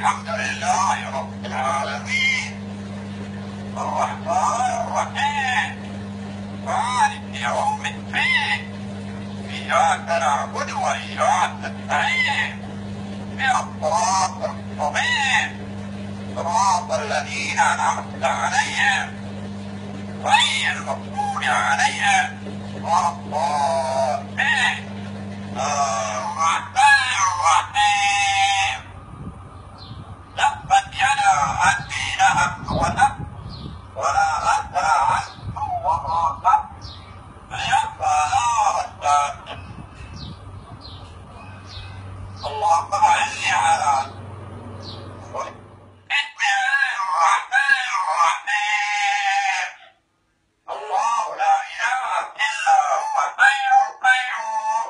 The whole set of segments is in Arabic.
الحمد لله رب العالمين الرحمن الرحيم مالك يوم الدين إياك نعبد وإياك نستعين الصراط المستقيم صراط الذين أنعمت عليهم غير المغضوب عليهم ولا الضالين الرحمن الرحيم تبت يدا أبي لهب وتب ولا أدرى عنه وما كسب فيصلى نارا اللهم صل على بسم الله الرحمن الرحيم الله لا إله إلا هو الحي القيوم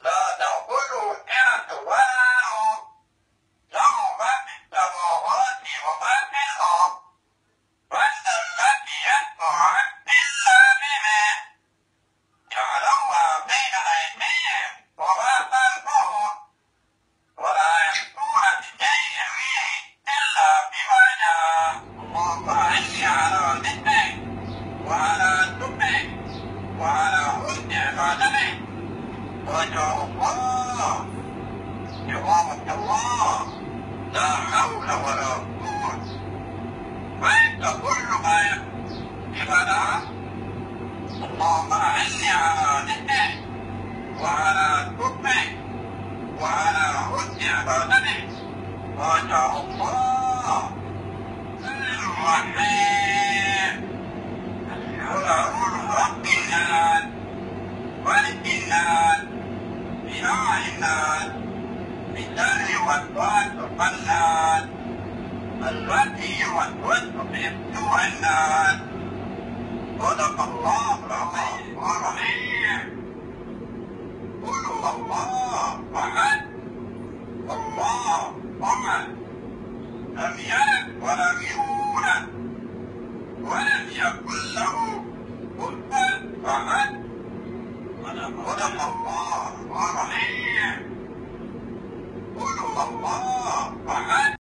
لا تأخذه سنة ولا نوم له ما في السماوات وما في الأرض من ذا الذي يشفع إلا بإذنه يعلم ما بين أيديهم وما خلفهم ولا يحيطون بشيء إلا بما شاء اللهم صل على ذكرك وعلى شكرك وعلى حسن عبادتك وجه الله إقامة الله لا حول ولا قوة وأنت كل ما يقبل اللهم أعني على ذكرك وعلى شكرك وعلى حسن عبادتك وجه الله الرحيم قل أعوذ برب الناس ملك الناس إله الناس من شر وسواس الخناس الذي يوسوس في صدور الناس صدق الله العظيم الرحيم قل هو الله أحد الله صمد لم يلد ولم يولد ولم يكن له كفوا أحد صدق الله الرحيم قل هو الله أحد